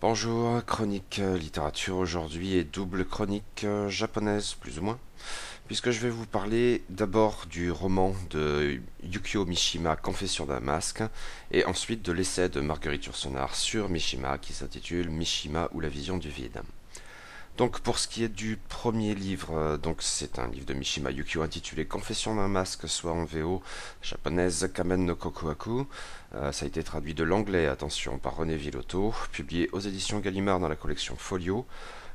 Bonjour, chronique littérature aujourd'hui et double chronique japonaise plus ou moins, puisque je vais vous parler d'abord du roman de Yukio Mishima Confession d'un masque et ensuite de l'essai de Marguerite Yourcenar sur Mishima qui s'intitule Mishima ou la vision du vide. Donc pour ce qui est du premier livre, donc c'est un livre de Mishima Yukio intitulé Confession d'un masque, soit en VO japonaise Kamen no Kokuhaku. Ça a été traduit de l'anglais, attention, par René Villotto, publié aux éditions Gallimard dans la collection Folio.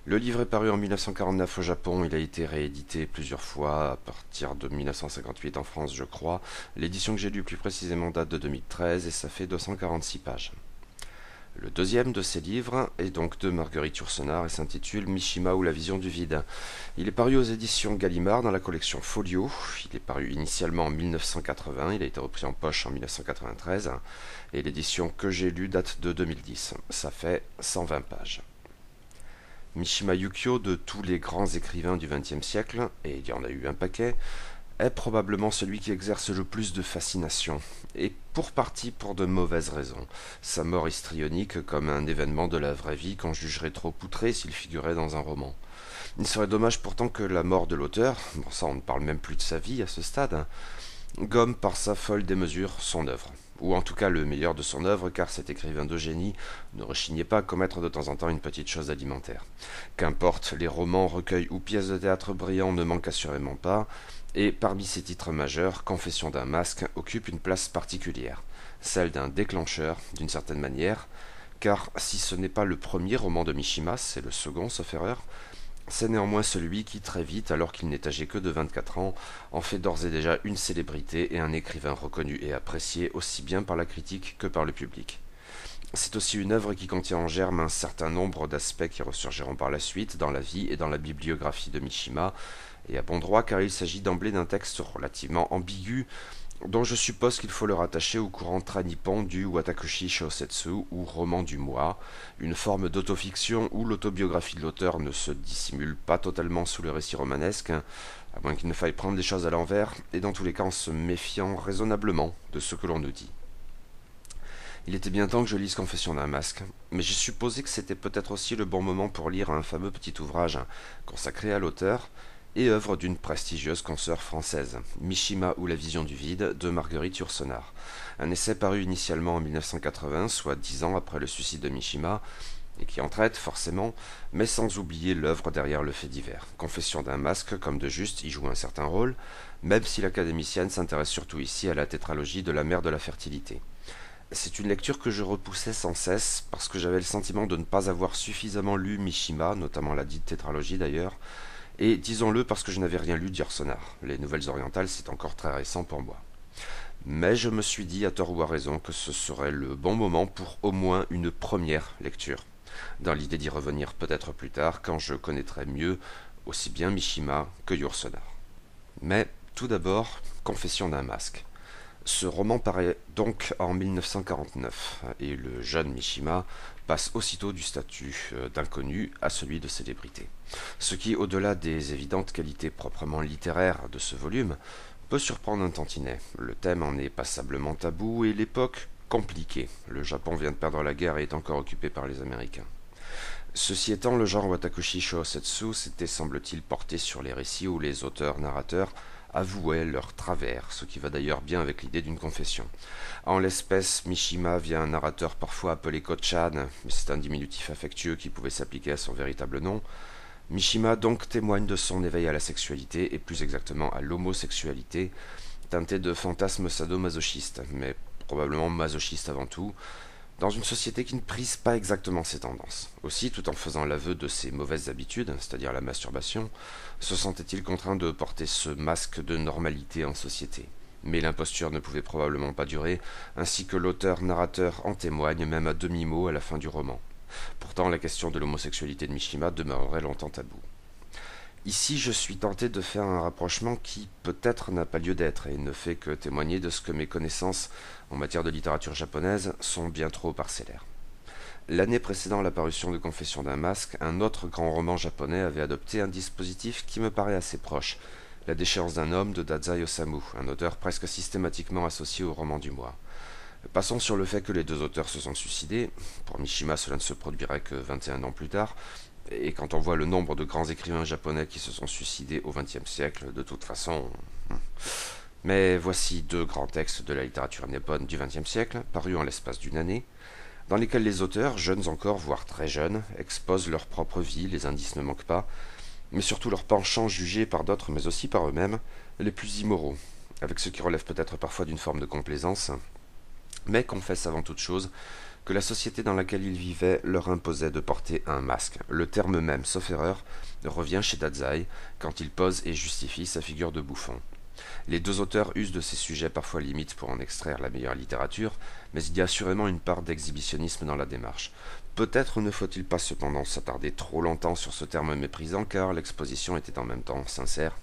Le livre est paru en 1949 au Japon, il a été réédité plusieurs fois à partir de 1958 en France je crois. L'édition que j'ai lue plus précisément date de 2013 et ça fait 246 pages. Le deuxième de ces livres est donc de Marguerite Yourcenar et s'intitule Mishima ou la vision du vide. Il est paru aux éditions Gallimard dans la collection Folio. Il est paru initialement en 1980, il a été repris en poche en 1993 et l'édition que j'ai lue date de 2010. Ça fait 120 pages. Mishima Yukio, de tous les grands écrivains du XXe siècle, et il y en a eu un paquet, est probablement celui qui exerce le plus de fascination, et pour partie pour de mauvaises raisons. Sa mort histrionique comme un événement de la vraie vie qu'on jugerait trop poutré s'il figurait dans un roman. Il serait dommage pourtant que la mort de l'auteur, bon ça on ne parle même plus de sa vie à ce stade, gomme par sa folle démesure son œuvre. Ou en tout cas le meilleur de son œuvre, car cet écrivain de génie ne rechignait pas à commettre de temps en temps une petite chose alimentaire. Qu'importe, les romans, recueils ou pièces de théâtre brillants ne manquent assurément pas, et parmi ces titres majeurs, Confession d'un masque occupe une place particulière, celle d'un déclencheur, d'une certaine manière, car si ce n'est pas le premier roman de Mishima, c'est le second, sauf erreur, c'est néanmoins celui qui, très vite, alors qu'il n'est âgé que de 24 ans, en fait d'ores et déjà une célébrité et un écrivain reconnu et apprécié aussi bien par la critique que par le public. C'est aussi une œuvre qui contient en germe un certain nombre d'aspects qui ressurgiront par la suite dans la vie et dans la bibliographie de Mishima, et à bon droit car il s'agit d'emblée d'un texte relativement ambigu, dont je suppose qu'il faut le rattacher au courant très nippon du Watakushi Shosetsu ou roman du moi, une forme d'autofiction où l'autobiographie de l'auteur ne se dissimule pas totalement sous le récit romanesque, à moins qu'il ne faille prendre les choses à l'envers, et dans tous les cas en se méfiant raisonnablement de ce que l'on nous dit. Il était bien temps que je lise Confession d'un masque, mais j'ai supposé que c'était peut-être aussi le bon moment pour lire un fameux petit ouvrage consacré à l'auteur, et œuvre d'une prestigieuse consoeur française, Mishima ou la vision du vide, de Marguerite Yourcenar. Un essai paru initialement en 1980, soit 10 ans après le suicide de Mishima, et qui en traite forcément, mais sans oublier l'œuvre derrière le fait divers. Confession d'un masque, comme de juste, y joue un certain rôle, même si l'académicienne s'intéresse surtout ici à la tétralogie de la mère de la fertilité. C'est une lecture que je repoussais sans cesse, parce que j'avais le sentiment de ne pas avoir suffisamment lu Mishima, notamment la dite tétralogie d'ailleurs, et disons-le parce que je n'avais rien lu d'Yourcenar. Les nouvelles orientales, c'est encore très récent pour moi. Mais je me suis dit, à tort ou à raison, que ce serait le bon moment pour au moins une première lecture, dans l'idée d'y revenir peut-être plus tard, quand je connaîtrai mieux aussi bien Mishima que Yourcenar. Mais tout d'abord, Confession d'un masque. Ce roman paraît donc en 1949, et le jeune Mishima passe aussitôt du statut d'inconnu à celui de célébrité. Ce qui, au-delà des évidentes qualités proprement littéraires de ce volume, peut surprendre un tantinet. Le thème en est passablement tabou et l'époque compliquée. Le Japon vient de perdre la guerre et est encore occupé par les Américains. Ceci étant, le genre Watakushi Shousetsu s'était semble-t-il porté sur les récits où les auteurs-narrateurs avouaient leurs travers, ce qui va d'ailleurs bien avec l'idée d'une confession. En l'espèce, Mishima via un narrateur parfois appelé Kochan, mais c'est un diminutif affectueux qui pouvait s'appliquer à son véritable nom. Mishima donc témoigne de son éveil à la sexualité, et plus exactement à l'homosexualité, teinté de fantasmes sadomasochistes, mais probablement masochistes avant tout, dans une société qui ne prise pas exactement ces tendances. Aussi, tout en faisant l'aveu de ses mauvaises habitudes, c'est-à-dire la masturbation, se sentait-il contraint de porter ce masque de normalité en société. Mais l'imposture ne pouvait probablement pas durer, ainsi que l'auteur-narrateur en témoigne même à demi-mot à la fin du roman. Pourtant, la question de l'homosexualité de Mishima demeurerait longtemps taboue. Ici, je suis tenté de faire un rapprochement qui, peut-être, n'a pas lieu d'être et ne fait que témoigner de ce que mes connaissances en matière de littérature japonaise sont bien trop parcellaires. L'année précédant la parution de Confession d'un masque, un autre grand roman japonais avait adopté un dispositif qui me paraît assez proche, La déchéance d'un homme de Dazai Osamu, un auteur presque systématiquement associé au roman du mois. Passons sur le fait que les deux auteurs se sont suicidés. Pour Mishima, cela ne se produirait que 21 ans plus tard. Et quand on voit le nombre de grands écrivains japonais qui se sont suicidés au XXe siècle, de toute façon... Mais voici deux grands textes de la littérature nippone du XXe siècle, parus en l'espace d'une année, dans lesquels les auteurs, jeunes encore, voire très jeunes, exposent leur propre vie, les indices ne manquent pas, mais surtout leurs penchants jugés par d'autres, mais aussi par eux-mêmes, les plus immoraux, avec ce qui relève peut-être parfois d'une forme de complaisance, mais confessent avant toute chose que la société dans laquelle ils vivaient leur imposait de porter un masque. Le terme même, sauf erreur, revient chez Dazai quand il pose et justifie sa figure de bouffon. Les deux auteurs usent de ces sujets parfois limites pour en extraire la meilleure littérature, mais il y a assurément une part d'exhibitionnisme dans la démarche. Peut-être ne faut-il pas cependant s'attarder trop longtemps sur ce terme méprisant, car l'exposition était en même temps sincère.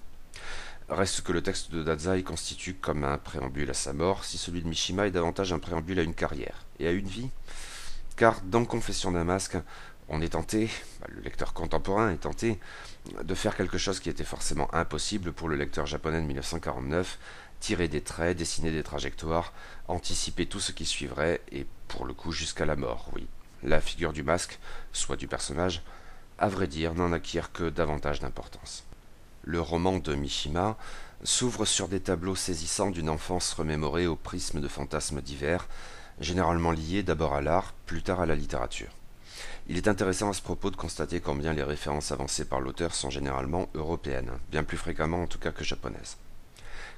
Reste que le texte de Dazai constitue comme un préambule à sa mort, si celui de Mishima est davantage un préambule à une carrière et à une vie. Car dans Confession d'un masque, on est tenté, le lecteur contemporain est tenté, de faire quelque chose qui était forcément impossible pour le lecteur japonais de 1949, tirer des traits, dessiner des trajectoires, anticiper tout ce qui suivrait, et pour le coup jusqu'à la mort, oui. La figure du masque, soit du personnage, à vrai dire, n'en acquiert que davantage d'importance. Le roman de Mishima s'ouvre sur des tableaux saisissants d'une enfance remémorée au prisme de fantasmes divers, généralement liés d'abord à l'art, plus tard à la littérature. Il est intéressant à ce propos de constater combien les références avancées par l'auteur sont généralement européennes, bien plus fréquemment en tout cas que japonaises.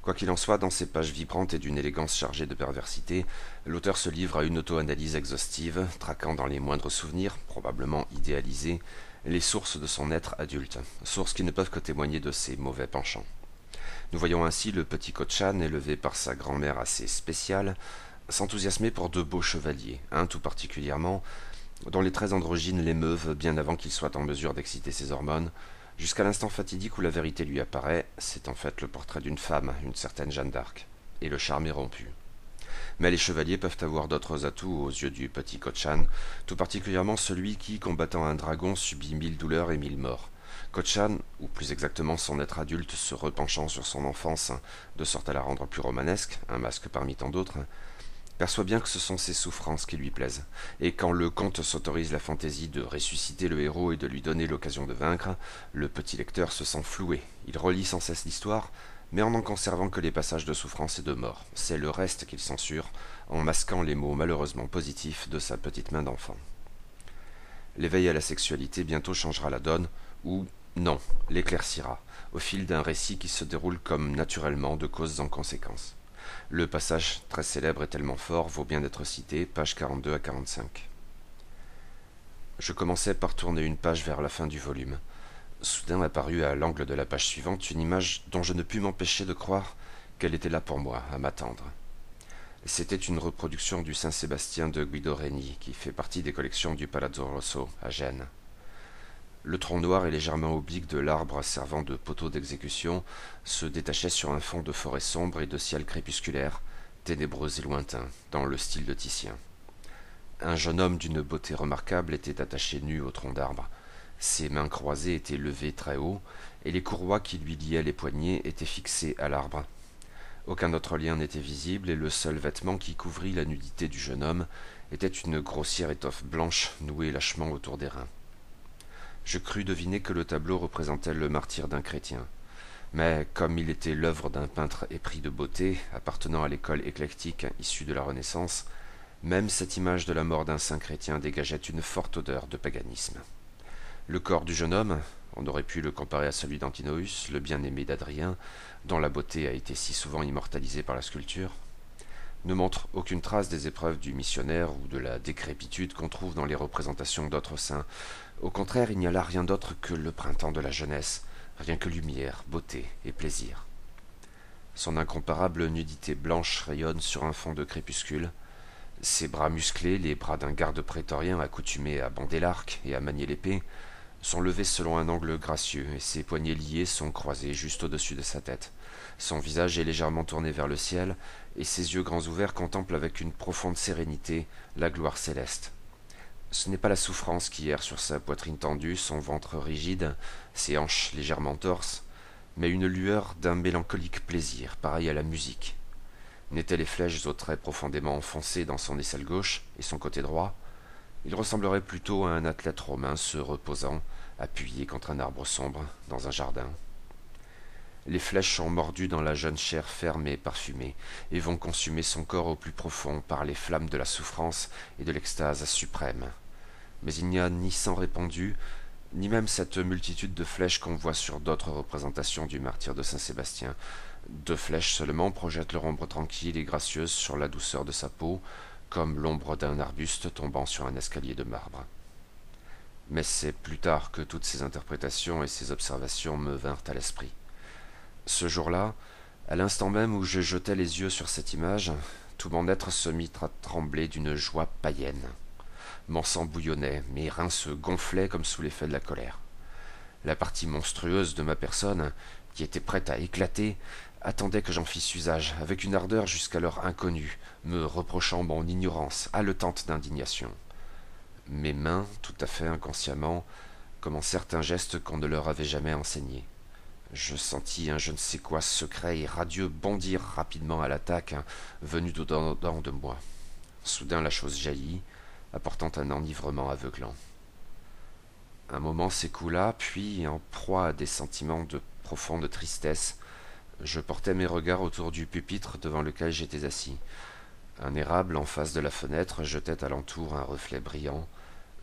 Quoi qu'il en soit, dans ces pages vibrantes et d'une élégance chargée de perversité, l'auteur se livre à une auto-analyse exhaustive, traquant dans les moindres souvenirs, probablement idéalisés, les sources de son être adulte, sources qui ne peuvent que témoigner de ses mauvais penchants. Nous voyons ainsi le petit Kochan, élevé par sa grand-mère assez spéciale, s'enthousiasmer pour deux beaux chevaliers, un tout particulièrement, dont les traits androgynes l'émeuvent bien avant qu'il soit en mesure d'exciter ses hormones, jusqu'à l'instant fatidique où la vérité lui apparaît, c'est en fait le portrait d'une femme, une certaine Jeanne d'Arc, et le charme est rompu. Mais les chevaliers peuvent avoir d'autres atouts aux yeux du petit Kochan, tout particulièrement celui qui, combattant un dragon, subit 1000 douleurs et 1000 morts. Kochan, ou plus exactement son être adulte se repenchant sur son enfance, de sorte à la rendre plus romanesque, un masque parmi tant d'autres, perçoit bien que ce sont ses souffrances qui lui plaisent, et quand le conte s'autorise la fantaisie de ressusciter le héros et de lui donner l'occasion de vaincre, le petit lecteur se sent floué. Il relit sans cesse l'histoire, mais en n'en conservant que les passages de souffrance et de mort. C'est le reste qu'il censure, en masquant les mots malheureusement positifs de sa petite main d'enfant. L'éveil à la sexualité bientôt changera la donne, ou non, l'éclaircira, au fil d'un récit qui se déroule comme naturellement de causes en conséquences. Le passage très célèbre et tellement fort vaut bien d'être cité, pages 42 à 45. Je commençais par tourner une page vers la fin du volume. Soudain apparut à l'angle de la page suivante une image dont je ne pus m'empêcher de croire qu'elle était là pour moi, à m'attendre. C'était une reproduction du Saint-Sébastien de Guido Reni, qui fait partie des collections du Palazzo Rosso, à Gênes. Le tronc noir et légèrement oblique de l'arbre servant de poteau d'exécution se détachait sur un fond de forêt sombre et de ciel crépusculaire, ténébreux et lointain, dans le style de Titien. Un jeune homme d'une beauté remarquable était attaché nu au tronc d'arbre. Ses mains croisées étaient levées très haut, et les courroies qui lui liaient les poignets étaient fixées à l'arbre. Aucun autre lien n'était visible, et le seul vêtement qui couvrit la nudité du jeune homme était une grossière étoffe blanche nouée lâchement autour des reins. Je crus deviner que le tableau représentait le martyre d'un chrétien. Mais comme il était l'œuvre d'un peintre épris de beauté, appartenant à l'école éclectique issue de la Renaissance, même cette image de la mort d'un saint chrétien dégageait une forte odeur de paganisme. Le corps du jeune homme, on aurait pu le comparer à celui d'Antinoüs, le bien-aimé d'Adrien, dont la beauté a été si souvent immortalisée par la sculpture, ne montre aucune trace des épreuves du missionnaire ou de la décrépitude qu'on trouve dans les représentations d'autres saints. Au contraire, il n'y a là rien d'autre que le printemps de la jeunesse, rien que lumière, beauté et plaisir. Son incomparable nudité blanche rayonne sur un fond de crépuscule. Ses bras musclés, les bras d'un garde prétorien accoutumé à bander l'arc et à manier l'épée, sont levés selon un angle gracieux, et ses poignets liés sont croisés juste au-dessus de sa tête. Son visage est légèrement tourné vers le ciel, et ses yeux grands ouverts contemplent avec une profonde sérénité la gloire céleste. Ce n'est pas la souffrance qui erre sur sa poitrine tendue, son ventre rigide, ses hanches légèrement torses, mais une lueur d'un mélancolique plaisir, pareil à la musique. N'étaient les flèches aux traits profondément enfoncés dans son aisselle gauche et son côté droit, il ressemblerait plutôt à un athlète romain se reposant, appuyé contre un arbre sombre, dans un jardin. Les flèches ont mordu dans la jeune chair ferme et parfumée, et vont consumer son corps au plus profond par les flammes de la souffrance et de l'extase suprême. Mais il n'y a ni sang répandu, ni même cette multitude de flèches qu'on voit sur d'autres représentations du martyre de Saint-Sébastien. 2 flèches seulement projettent leur ombre tranquille et gracieuse sur la douceur de sa peau, comme l'ombre d'un arbuste tombant sur un escalier de marbre. Mais c'est plus tard que toutes ces interprétations et ces observations me vinrent à l'esprit. Ce jour-là, à l'instant même où je jetais les yeux sur cette image, tout mon être se mit à trembler d'une joie païenne. Mon sang bouillonnait, mes reins se gonflaient comme sous l'effet de la colère. La partie monstrueuse de ma personne, qui était prête à éclater, attendait que j'en fisse usage, avec une ardeur jusqu'alors inconnue, me reprochant mon ignorance haletante d'indignation. Mes mains, tout à fait inconsciemment, commencèrent un geste qu'on ne leur avait jamais enseigné. Je sentis un je ne sais quoi secret et radieux bondir rapidement à l'attaque venue d'au-dedans de moi. Soudain la chose jaillit, apportant un enivrement aveuglant. Un moment s'écoula, puis, en proie à des sentiments de profonde tristesse, je portai mes regards autour du pupitre devant lequel j'étais assis. Un érable en face de la fenêtre jetait alentour un reflet brillant,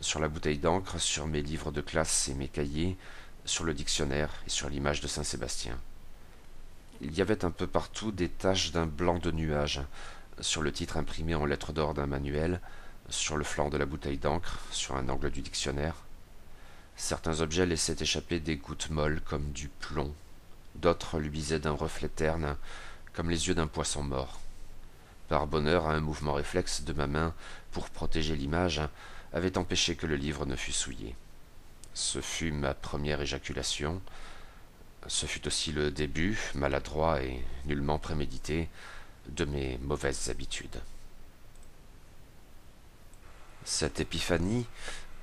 sur la bouteille d'encre, sur mes livres de classe et mes cahiers, sur le dictionnaire et sur l'image de Saint-Sébastien. Il y avait un peu partout des taches d'un blanc de nuage, sur le titre imprimé en lettres d'or d'un manuel, sur le flanc de la bouteille d'encre, sur un angle du dictionnaire. Certains objets laissaient échapper des gouttes molles comme du plomb, d'autres luisaient d'un reflet terne, comme les yeux d'un poisson mort. Par bonheur, un mouvement réflexe de ma main, pour protéger l'image, avait empêché que le livre ne fût souillé. Ce fut ma première éjaculation. Ce fut aussi le début, maladroit et nullement prémédité, de mes mauvaises habitudes. Cette épiphanie,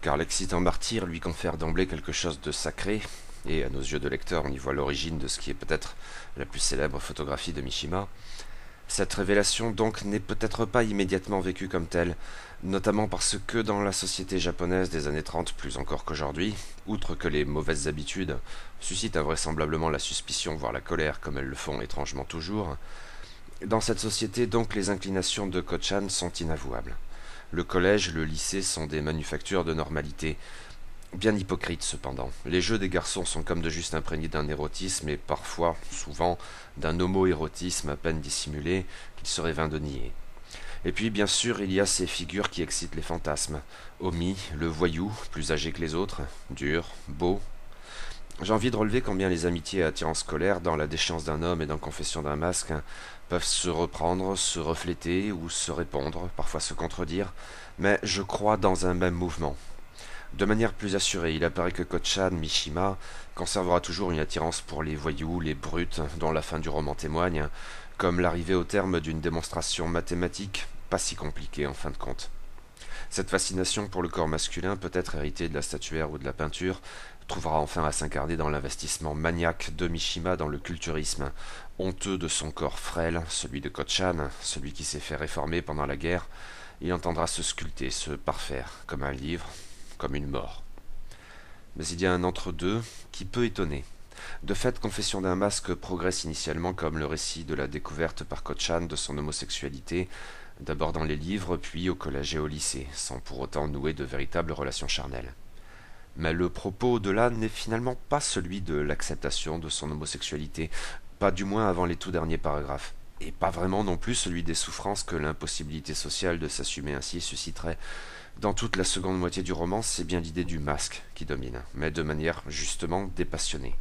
car l'excitant martyr lui confère d'emblée quelque chose de sacré, et à nos yeux de lecteurs on y voit l'origine de ce qui est peut-être la plus célèbre photographie de Mishima, cette révélation donc n'est peut-être pas immédiatement vécue comme telle, notamment parce que dans la société japonaise des années 30 plus encore qu'aujourd'hui, outre que les mauvaises habitudes suscitent invraisemblablement la suspicion voire la colère comme elles le font étrangement toujours, dans cette société donc les inclinations de Kochan sont inavouables. Le collège, le lycée sont des manufactures de normalité, bien hypocrites cependant. Les jeux des garçons sont comme de juste imprégnés d'un érotisme et parfois, souvent, d'un homo-érotisme à peine dissimulé qu'il serait vain de nier. Et puis, bien sûr, il y a ces figures qui excitent les fantasmes. Omi, le voyou, plus âgé que les autres, dur, beau. J'ai envie de relever combien les amitiés à attirance scolaire, dans la déchéance d'un homme et dans Confession d'un masque, peuvent se reprendre, se refléter ou se répondre, parfois se contredire, mais je crois dans un même mouvement. De manière plus assurée, il apparaît que Kochan Mishima conservera toujours une attirance pour les voyous, les brutes, dont la fin du roman témoigne, comme l'arrivée au terme d'une démonstration mathématique, pas si compliquée en fin de compte. Cette fascination pour le corps masculin, peut-être héritée de la statuaire ou de la peinture, trouvera enfin à s'incarner dans l'investissement maniaque de Mishima dans le culturisme, honteux de son corps frêle, celui de Kochan, celui qui s'est fait réformer pendant la guerre. Il entendra se sculpter, se parfaire, comme un livre, comme une mort. Mais il y a un entre-deux qui peut étonner. De fait, Confession d'un masque progresse initialement comme le récit de la découverte par Kochan de son homosexualité, d'abord dans les livres, puis au collège et au lycée, sans pour autant nouer de véritables relations charnelles. Mais le propos au-delà n'est finalement pas celui de l'acceptation de son homosexualité, pas du moins avant les tout derniers paragraphes, et pas vraiment non plus celui des souffrances que l'impossibilité sociale de s'assumer ainsi susciterait. Dans toute la seconde moitié du roman, c'est bien l'idée du masque qui domine, mais de manière justement dépassionnée.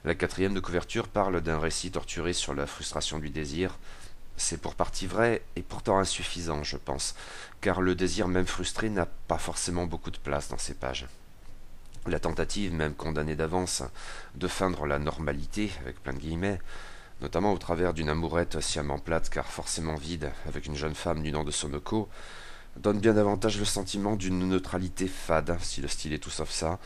La 4e de couverture parle d'un récit torturé sur la frustration du désir. C'est pour partie vrai et pourtant insuffisant, je pense, car le désir même frustré n'a pas forcément beaucoup de place dans ces pages. La tentative, même condamnée d'avance, de feindre la normalité, avec plein de guillemets, notamment au travers d'une amourette sciemment plate car forcément vide, avec une jeune femme du nom de Sonoko, donne bien davantage le sentiment d'une neutralité fade, si le style est tout sauf ça,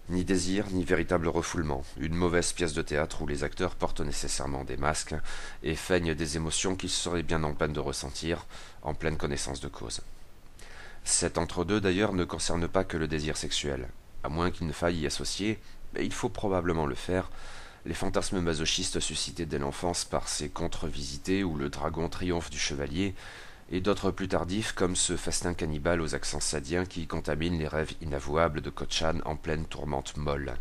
Ni désir, ni véritable refoulement, une mauvaise pièce de théâtre où les acteurs portent nécessairement des masques et feignent des émotions qu'ils seraient bien en peine de ressentir, en pleine connaissance de cause. Cet entre-deux d'ailleurs ne concerne pas que le désir sexuel, à moins qu'il ne faille y associer, mais il faut probablement le faire, les fantasmes masochistes suscités dès l'enfance par ces contes visités où le dragon triomphe du chevalier, et d'autres plus tardifs comme ce festin cannibale aux accents sadiens qui contamine les rêves inavouables de Kotchan en pleine tourmente molle.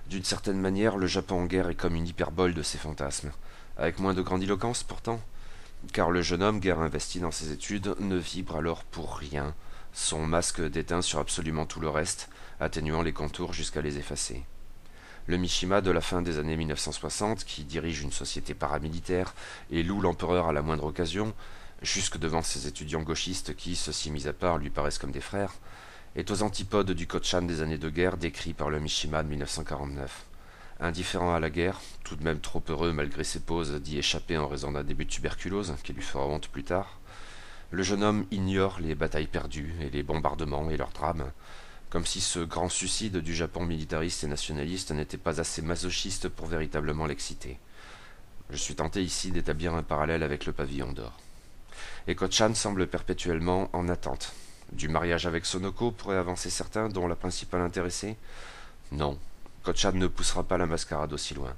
D'une certaine manière, le Japon en guerre est comme une hyperbole de ces fantasmes, avec moins de grandiloquence pourtant, car le jeune homme guère investi dans ses études ne vibre alors pour rien, son masque déteint sur absolument tout le reste, atténuant les contours jusqu'à les effacer. Le Mishima de la fin des années 1960, qui dirige une société paramilitaire et loue l'empereur à la moindre occasion, jusque devant ses étudiants gauchistes qui, ceux-ci mis à part, lui paraissent comme des frères, est aux antipodes du Kotchan des années de guerre décrit par le Mishima de 1949. Indifférent à la guerre, tout de même trop heureux malgré ses pauses d'y échapper en raison d'un début de tuberculose qui lui fera honte plus tard, le jeune homme ignore les batailles perdues et les bombardements et leurs drames, comme si ce grand suicide du Japon militariste et nationaliste n'était pas assez masochiste pour véritablement l'exciter. Je suis tenté ici d'établir un parallèle avec le pavillon d'or. Et Kotchan semble perpétuellement en attente. Du mariage avec Sonoko pourrait avancer certains dont la principale intéressée? Non, Kotchan ne poussera pas la mascarade aussi loin.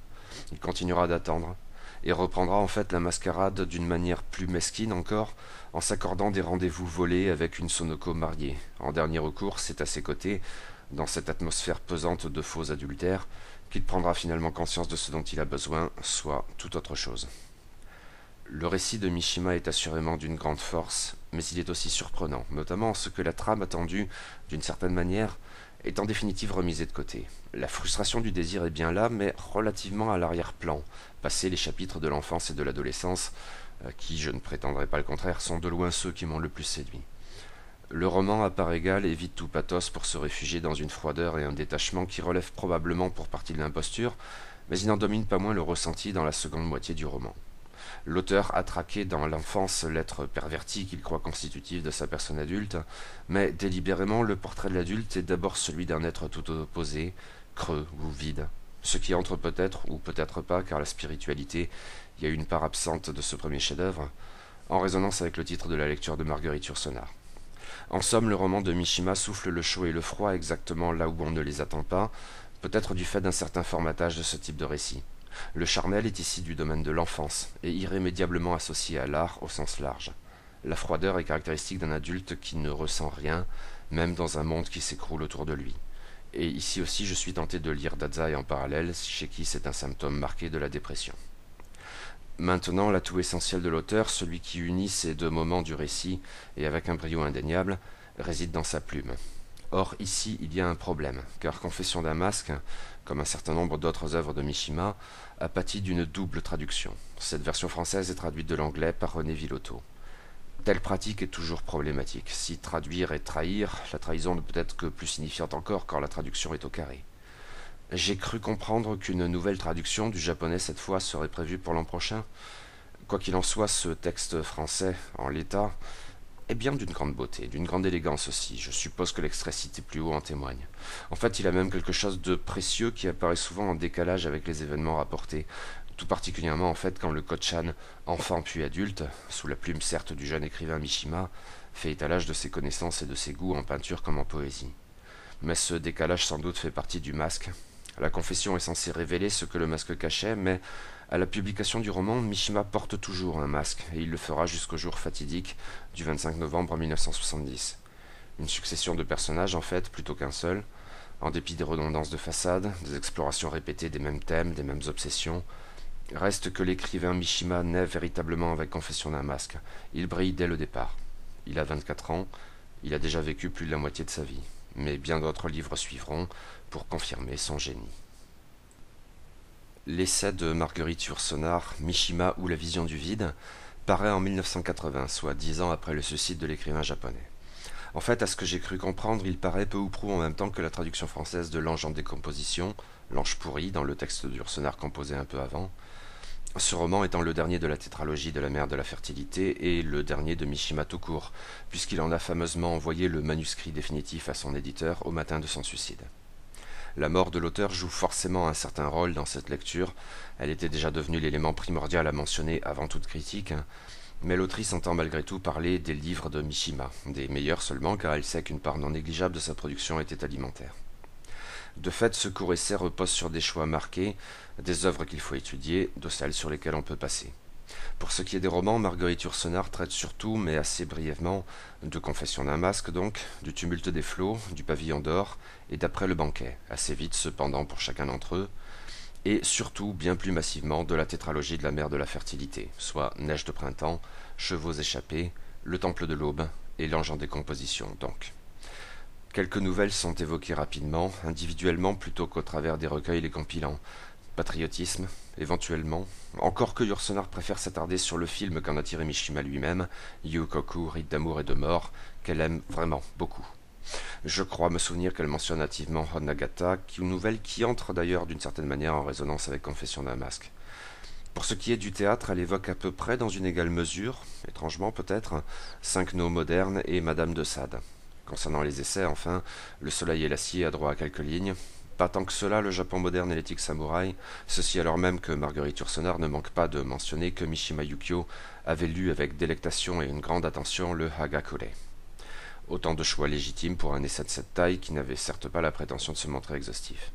Il continuera d'attendre, et reprendra en fait la mascarade d'une manière plus mesquine encore, en s'accordant des rendez-vous volés avec une Sonoko mariée. En dernier recours, c'est à ses côtés, dans cette atmosphère pesante de faux adultères, qu'il prendra finalement conscience de ce dont il a besoin, soit toute autre chose. Le récit de Mishima est assurément d'une grande force, mais il est aussi surprenant, notamment en ce que la trame attendue, d'une certaine manière, est en définitive remisée de côté. La frustration du désir est bien là, mais relativement à l'arrière-plan, passé les chapitres de l'enfance et de l'adolescence, qui, je ne prétendrai pas le contraire, sont de loin ceux qui m'ont le plus séduit. Le roman, à part égale, évite tout pathos pour se réfugier dans une froideur et un détachement qui relèvent probablement pour partie de l'imposture, mais il n'en domine pas moins le ressenti dans la seconde moitié du roman. L'auteur a traqué dans l'enfance l'être perverti qu'il croit constitutif de sa personne adulte, mais délibérément le portrait de l'adulte est d'abord celui d'un être tout opposé, creux ou vide, ce qui entre peut-être ou peut-être pas, car la spiritualité y a une part absente de ce premier chef-d'œuvre, en résonance avec le titre de la lecture de Marguerite Yourcenar. En somme, le roman de Mishima souffle le chaud et le froid exactement là où on ne les attend pas, peut-être du fait d'un certain formatage de ce type de récit. Le charnel est ici du domaine de l'enfance, et irrémédiablement associé à l'art au sens large. La froideur est caractéristique d'un adulte qui ne ressent rien, même dans un monde qui s'écroule autour de lui. Et ici aussi je suis tenté de lire Dazai en parallèle, chez qui c'est un symptôme marqué de la dépression. Maintenant, l'atout essentiel de l'auteur, celui qui unit ces deux moments du récit, et avec un brio indéniable, réside dans sa plume. Or, ici, il y a un problème, car Confession d'un masque, comme un certain nombre d'autres œuvres de Mishima, a pâti d'une double traduction. Cette version française est traduite de l'anglais par René Villotto. Telle pratique est toujours problématique. Si traduire est trahir, la trahison ne peut être que plus signifiante encore quand la traduction est au carré. J'ai cru comprendre qu'une nouvelle traduction du japonais cette fois serait prévue pour l'an prochain. Quoi qu'il en soit, ce texte français, en l'état, est bien d'une grande beauté, d'une grande élégance aussi. Je suppose que l'extrait cité plus haut en témoigne. En fait, il a même quelque chose de précieux qui apparaît souvent en décalage avec les événements rapportés, tout particulièrement en fait quand le Kotchan, enfant puis adulte, sous la plume certes du jeune écrivain Mishima, fait étalage de ses connaissances et de ses goûts en peinture comme en poésie. Mais ce décalage sans doute fait partie du masque. La confession est censée révéler ce que le masque cachait, mais à la publication du roman, Mishima porte toujours un masque, et il le fera jusqu'au jour fatidique du 25 novembre 1970. Une succession de personnages en fait, plutôt qu'un seul, en dépit des redondances de façade, des explorations répétées des mêmes thèmes, des mêmes obsessions. Reste que l'écrivain Mishima naît véritablement avec Confession d'un masque. Il brille dès le départ. Il a 24 ans, il a déjà vécu plus de la moitié de sa vie, mais bien d'autres livres suivront pour confirmer son génie. L'essai de Marguerite Yourcenar, Mishima ou la vision du vide, paraît en 1980, soit 10 ans après le suicide de l'écrivain japonais. En fait, à ce que j'ai cru comprendre, il paraît peu ou prou en même temps que la traduction française de L'ange en décomposition, L'ange pourri, dans le texte de Yourcenar composé un peu avant. Ce roman étant le dernier de la tétralogie de la mer de la fertilité et le dernier de Mishima tout court, puisqu'il en a fameusement envoyé le manuscrit définitif à son éditeur au matin de son suicide. La mort de l'auteur joue forcément un certain rôle dans cette lecture, elle était déjà devenue l'élément primordial à mentionner avant toute critique, mais l'autrice entend malgré tout parler des livres de Mishima, des meilleurs seulement car elle sait qu'une part non négligeable de sa production était alimentaire. De fait, ce court essai repose sur des choix marqués, des œuvres qu'il faut étudier, de celles sur lesquelles on peut passer. Pour ce qui est des romans, Marguerite Yourcenar traite surtout, mais assez brièvement, de Confession d'un masque donc, du tumulte des flots, du pavillon d'or, et d'après le banquet, assez vite cependant pour chacun d'entre eux, et surtout, bien plus massivement, de la tétralogie de la mer de la fertilité, soit Neige de printemps, Chevaux échappés, Le temple de l'aube, et L'ange en décomposition donc. Quelques nouvelles sont évoquées rapidement, individuellement plutôt qu'au travers des recueils les compilant. Patriotisme, éventuellement, encore que Yourcenar préfère s'attarder sur le film qu'en a tiré Mishima lui-même, Yukoku, Rite d'amour et de mort, qu'elle aime vraiment beaucoup. Je crois me souvenir qu'elle mentionne hâtivement Honagata, une nouvelle qui entre d'ailleurs d'une certaine manière en résonance avec Confession d'un masque. Pour ce qui est du théâtre, elle évoque à peu près dans une égale mesure, étrangement peut-être, Cinq nœuds modernes et Madame de Sade. Concernant les essais, enfin, Le soleil et l'acier a droit à quelques lignes. Pas tant que cela, le Japon moderne et l'éthique samouraï, ceci alors même que Marguerite Yourcenar ne manque pas de mentionner que Mishima Yukio avait lu avec délectation et une grande attention le Hagakure. Autant de choix légitimes pour un essai de cette taille qui n'avait certes pas la prétention de se montrer exhaustif.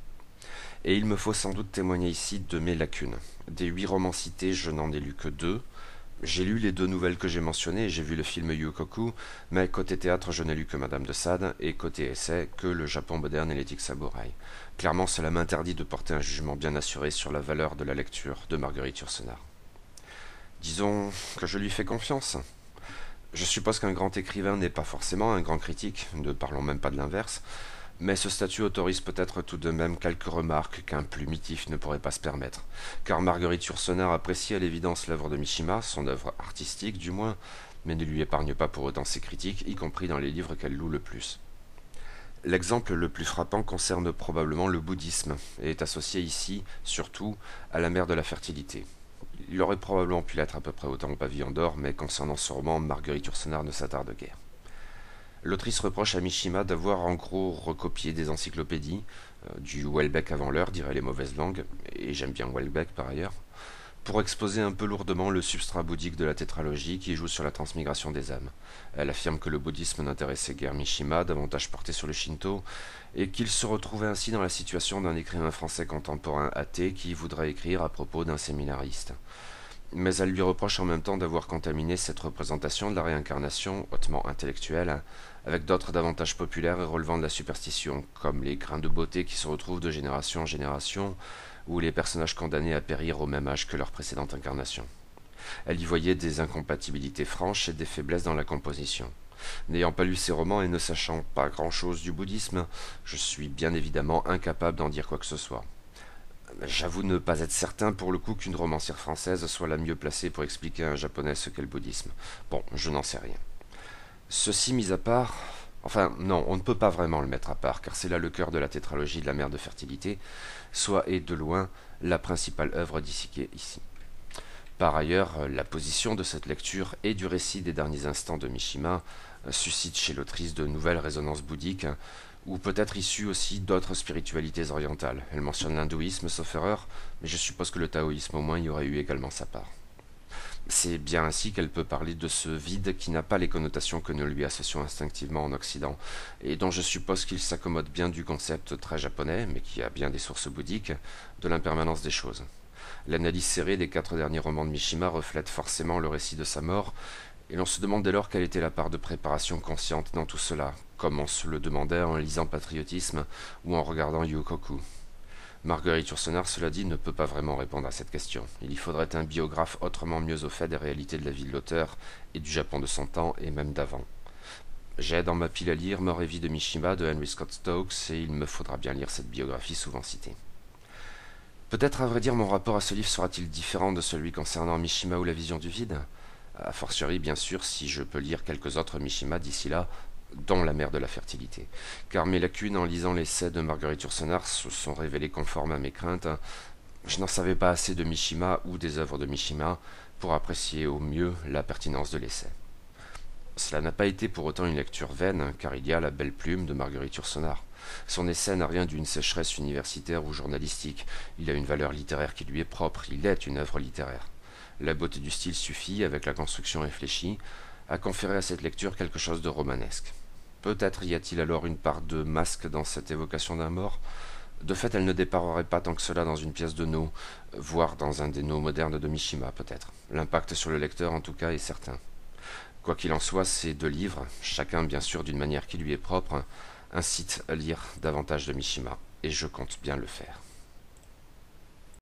Et il me faut sans doute témoigner ici de mes lacunes. Des 8 romans cités, je n'en ai lu que 2. J'ai lu les 2 nouvelles que j'ai mentionnées et j'ai vu le film Yukoku, mais côté théâtre, je n'ai lu que Madame de Sade et côté essai, que le Japon moderne et l'éthique samouraï. Clairement, cela m'interdit de porter un jugement bien assuré sur la valeur de la lecture de Marguerite Yourcenar. Disons que je lui fais confiance. Je suppose qu'un grand écrivain n'est pas forcément un grand critique, ne parlons même pas de l'inverse, mais ce statut autorise peut-être tout de même quelques remarques qu'un plumitif ne pourrait pas se permettre, car Marguerite Yourcenar apprécie à l'évidence l'œuvre de Mishima, son œuvre artistique du moins, mais ne lui épargne pas pour autant ses critiques, y compris dans les livres qu'elle loue le plus. L'exemple le plus frappant concerne probablement le bouddhisme, et est associé ici, surtout, à la mer de la fertilité. Il aurait probablement pu l'être à peu près autant au pavillon d'or, mais concernant ce roman, Marguerite Yourcenar ne s'attarde guère. L'autrice reproche à Mishima d'avoir en gros recopié des encyclopédies, du Welbeck avant l'heure, diraient les mauvaises langues, et j'aime bien Welbeck par ailleurs, pour exposer un peu lourdement le substrat bouddhique de la tétralogie qui joue sur la transmigration des âmes. Elle affirme que le bouddhisme n'intéressait guère Mishima, davantage porté sur le Shinto, et qu'il se retrouvait ainsi dans la situation d'un écrivain français contemporain athée qui voudrait écrire à propos d'un séminariste. Mais elle lui reproche en même temps d'avoir contaminé cette représentation de la réincarnation, hautement intellectuelle, avec d'autres davantage populaires et relevant de la superstition, comme les grains de beauté qui se retrouvent de génération en génération, ou les personnages condamnés à périr au même âge que leur précédente incarnation. Elle y voyait des incompatibilités franches et des faiblesses dans la composition. N'ayant pas lu ces romans et ne sachant pas grand-chose du bouddhisme, je suis bien évidemment incapable d'en dire quoi que ce soit. J'avoue ne pas être certain pour le coup qu'une romancière française soit la mieux placée pour expliquer à un japonais ce qu'est le bouddhisme. Bon, je n'en sais rien. Ceci mis à part... Enfin, non, on ne peut pas vraiment le mettre à part, car c'est là le cœur de la tétralogie de la mer de fertilité, soit et de loin la principale œuvre disséquée ici. Par ailleurs, la position de cette lecture et du récit des derniers instants de Mishima suscite chez l'autrice de nouvelles résonances bouddhiques, ou peut-être issues aussi d'autres spiritualités orientales. Elle mentionne l'hindouisme, sauf erreur, mais je suppose que le taoïsme au moins y aurait eu également sa part. C'est bien ainsi qu'elle peut parler de ce vide qui n'a pas les connotations que nous lui associons instinctivement en Occident, et dont je suppose qu'il s'accommode bien du concept très japonais, mais qui a bien des sources bouddhiques, de l'impermanence des choses. L'analyse serrée des 4 derniers romans de Mishima reflète forcément le récit de sa mort, et l'on se demande dès lors quelle était la part de préparation consciente dans tout cela, comme on se le demandait en lisant Patriotisme ou en regardant Yukoku. Marguerite Yourcenar, cela dit, ne peut pas vraiment répondre à cette question. Il y faudrait un biographe autrement mieux au fait des réalités de la vie de l'auteur et du Japon de son temps et même d'avant. J'ai dans ma pile à lire Mort et vie de Mishima de Henry Scott Stokes et il me faudra bien lire cette biographie souvent citée. Peut-être, à vrai dire, mon rapport à ce livre sera-t-il différent de celui concernant Mishima ou la vision du vide? A fortiori, bien sûr, si je peux lire quelques autres Mishima d'ici là, dont la mer de la fertilité. Car mes lacunes en lisant l'essai de Marguerite Yourcenar se sont révélées conformes à mes craintes. Je n'en savais pas assez de Mishima ou des œuvres de Mishima pour apprécier au mieux la pertinence de l'essai. Cela n'a pas été pour autant une lecture vaine, car il y a la belle plume de Marguerite Yourcenar. Son essai n'a rien d'une sécheresse universitaire ou journalistique. Il a une valeur littéraire qui lui est propre, il est une œuvre littéraire. La beauté du style suffit, avec la construction réfléchie, à conférer à cette lecture quelque chose de romanesque. Peut-être y a-t-il alors une part de masque dans cette évocation d'un mort. De fait, elle ne déparerait pas tant que cela dans une pièce de No, voire dans un des No modernes de Mishima, peut-être. L'impact sur le lecteur, en tout cas, est certain. Quoi qu'il en soit, ces deux livres, chacun bien sûr d'une manière qui lui est propre, incitent à lire davantage de Mishima, et je compte bien le faire.